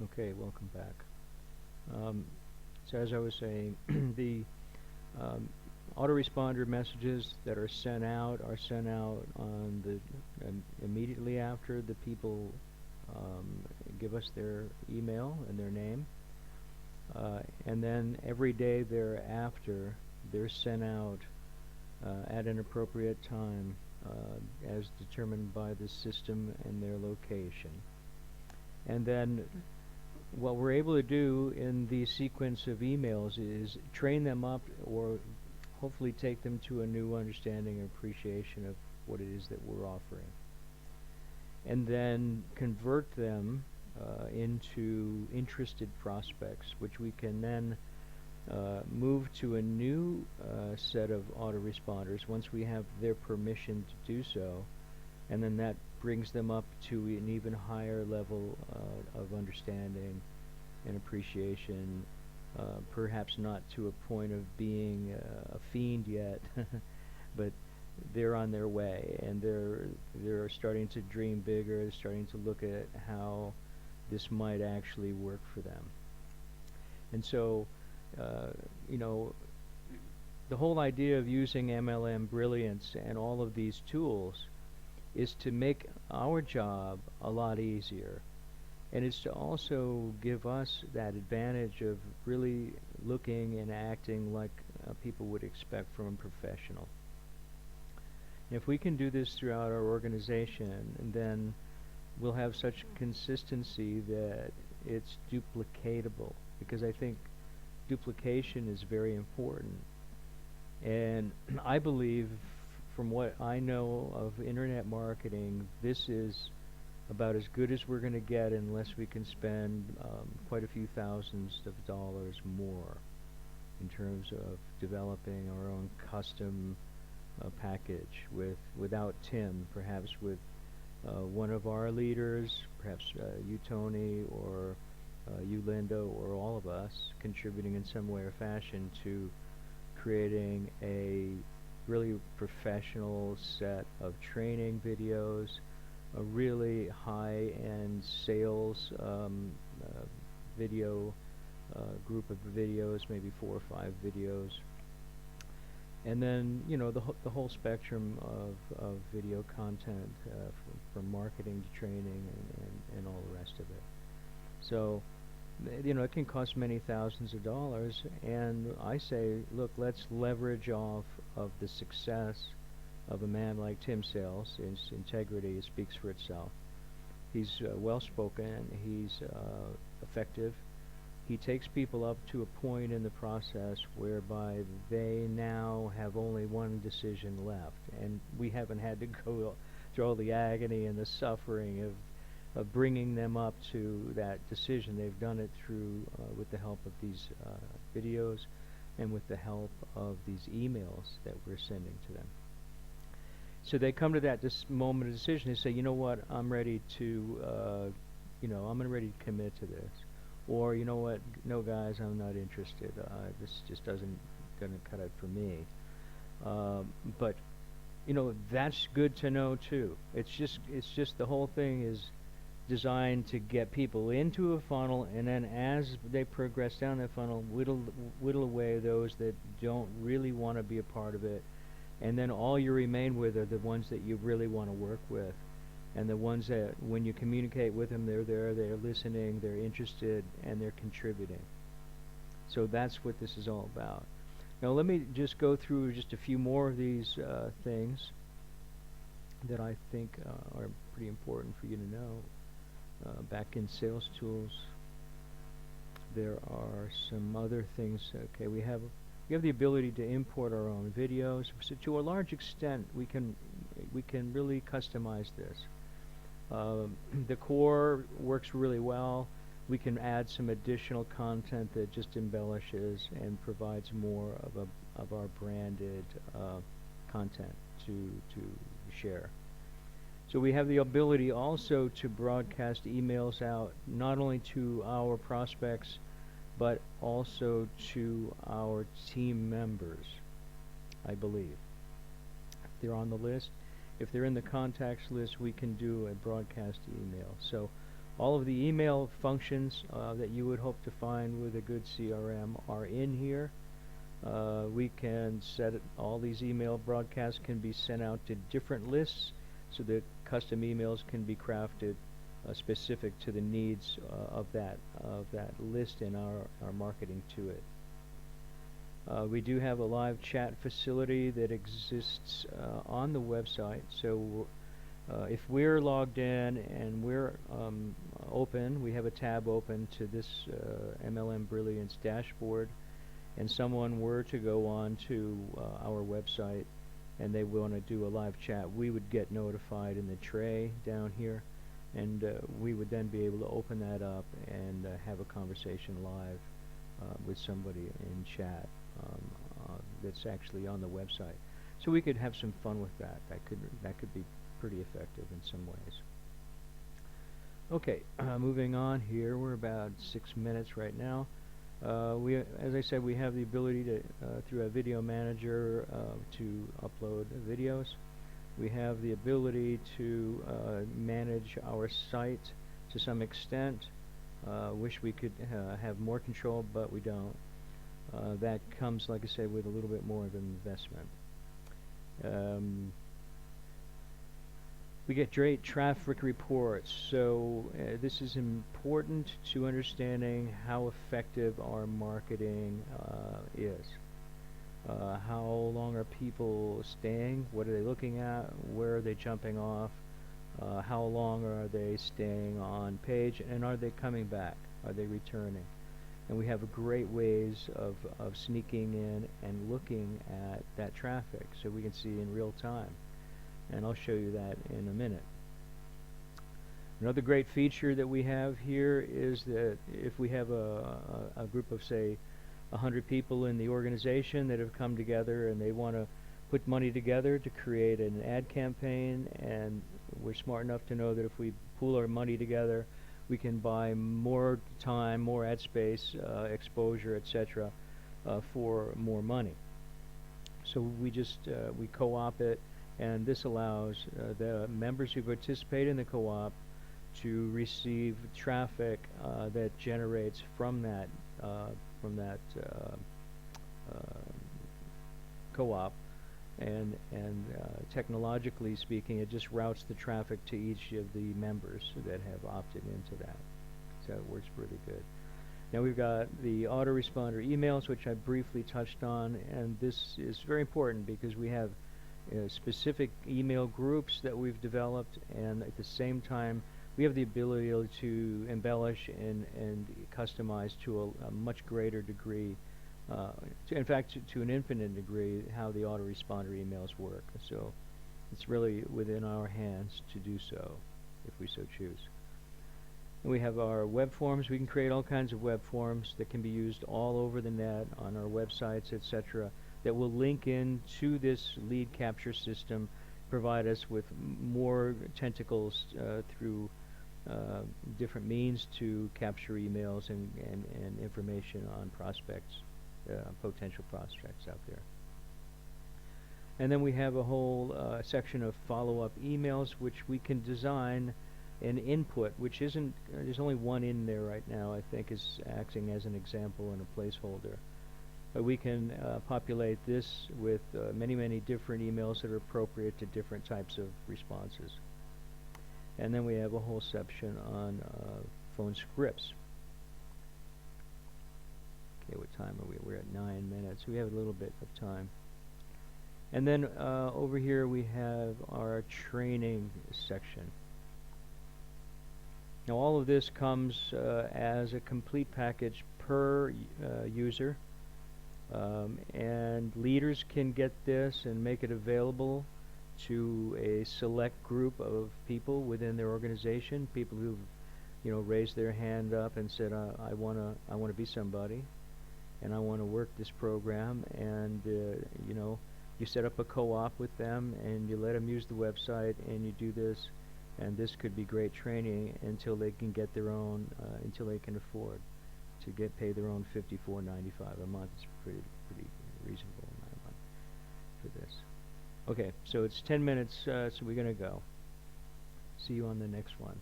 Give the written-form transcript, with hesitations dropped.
Okay, welcome back. Um, so as I was saying, the um, autoresponder messages that are sent out on the immediately after the people um, give us their email and their name, and then every day thereafter they're sent out at an appropriate time as determined by the system and their location. And then what we're able to do in the sequence of emails is train them up or hopefully take them to a new understanding and appreciation of what it is that we're offering. And then convert them into interested prospects, which we can then move to a new set of autoresponders once we have their permission to do so, and then that brings them up to an even higher level of understanding and appreciation, perhaps not to a point of being a fiend yet, but they're on their way, and they're starting to dream bigger, they're starting to look at how this might actually work for them. And so, uh, you know, the whole idea of using MLM Brilliance and all of these tools is to make our job a lot easier. And it's to also give us that advantage of really looking and acting like people would expect from a professional. And if we can do this throughout our organization, then we'll have such consistency that it's duplicatable. Because I think duplication is very important. And I believe, from what I know of internet marketing, this is about as good as we're going to get unless we can spend quite a few thousands of dollars more in terms of developing our own custom package without Tim, perhaps with one of our leaders, perhaps you, Tony, or you, Linda, or all of us contributing in some way or fashion to creating a really professional set of training videos, a really high-end sales video group of videos, maybe 4 or 5 videos, and then the whole spectrum of video content from marketing to training and all the rest of it. So it can cost many thousands of dollars, and I say, look, let's leverage off of the success of a man like Tim Sales. His integrity speaks for itself. He's well-spoken, he's effective. He takes people up to a point in the process whereby they now have only one decision left, and we haven't had to go through all the agony and the suffering of bringing them up to that decision. They've done it through with the help of these videos and with the help of these emails that we're sending to them. So they come to that moment of decision. They say, you know what, I'm ready to, I'm ready to commit to this. Or, you know what, no guys, I'm not interested. This just doesn't gonna cut it for me. But that's good to know too. It's just the whole thing is designed to get people into a funnel, and then as they progress down that funnel, whittle away those that don't really want to be a part of it, and then all you remain with are the ones that you really want to work with, and the ones that when you communicate with them, they're there, they're listening, they're interested, and they're contributing. So that's what this is all about. Now let me just go through just a few more of these things that I think are pretty important for you to know. Back in Sales Tools, there are some other things. Okay, we have the ability to import our own videos. So to a large extent, we can really customize this. The core works really well. We can add some additional content that just embellishes and provides more of our branded content to share. So we have the ability also to broadcast emails out not only to our prospects but also to our team members, I believe. If they're on the list, if they're in the contacts list, we can do a broadcast email. So All of the email functions that you would hope to find with a good CRM are in here. We can set it, all these email broadcasts can be sent out to different lists so that custom emails can be crafted specific to the needs of that list and our marketing to it. We do have a live chat facility that exists on the website, so if we're logged in and we're open, we have a tab open to this MLM Brilliance dashboard, and someone were to go on to our website and they want to do a live chat, we would get notified in the tray down here, and we would then be able to open that up and have a conversation live with somebody in chat that's actually on the website. So we could have some fun with that. That could be pretty effective in some ways. Okay, moving on here, we're about 6 minutes right now. As I said, we have the ability to, through a video manager, to upload videos. We have the ability to manage our site to some extent. Wish we could have more control, but we don't. That comes, like I said, with a little bit more of an investment. We get great traffic reports, so this is important to understanding how effective our marketing is. How long are people staying? What are they looking at? Where are they jumping off? How long are they staying on page? And are they coming back? Are they returning? And we have great ways of sneaking in and looking at that traffic so we can see in real time. And I'll show you that in a minute. Another great feature that we have here is that if we have a group of, say, 100 people in the organization that have come together and they want to put money together to create an ad campaign, and we're smart enough to know that if we pool our money together, we can buy more time, more ad space, exposure, etc., for more money. So we just we co-op it, and this allows the members who participate in the co-op to receive traffic that generates from that co-op, and technologically speaking, it just routes the traffic to each of the members that have opted into that. So it works pretty good. Now we've got the autoresponder emails, which I briefly touched on, and this is very important because we have specific email groups that we've developed, and at the same time we have the ability to embellish and customize to a much greater degree, in fact to an infinite degree, how the autoresponder emails work. So it's really within our hands to do so if we so choose. And we have our web forms. We can create all kinds of web forms that can be used all over the net on our websites, etc., that will link in to this lead capture system, provide us with more tentacles through different means to capture emails and information on prospects, potential prospects out there. And then we have a whole section of follow-up emails, which we can design an input, which isn't, there's only one in there right now, I think, is acting as an example and a placeholder. But we can populate this with many different emails that are appropriate to different types of responses. And then we have a whole section on phone scripts. Okay, what time are we? We're at 9 minutes. We have a little bit of time. And then over here we have our training section. Now all of this comes as a complete package per user. And leaders can get this and make it available to a select group of people within their organization, people who've, you know, raised their hand up and said, I want to be somebody, and I want to work this program. And you know, you set up a co-op with them and you let them use the website, and you do this, and this could be great training until they can get their own, until they can afford to pay their own $54.95 a month. It's pretty reasonable amount of money for this. Okay, so it's 10 minutes, so we're gonna go. See you on the next one.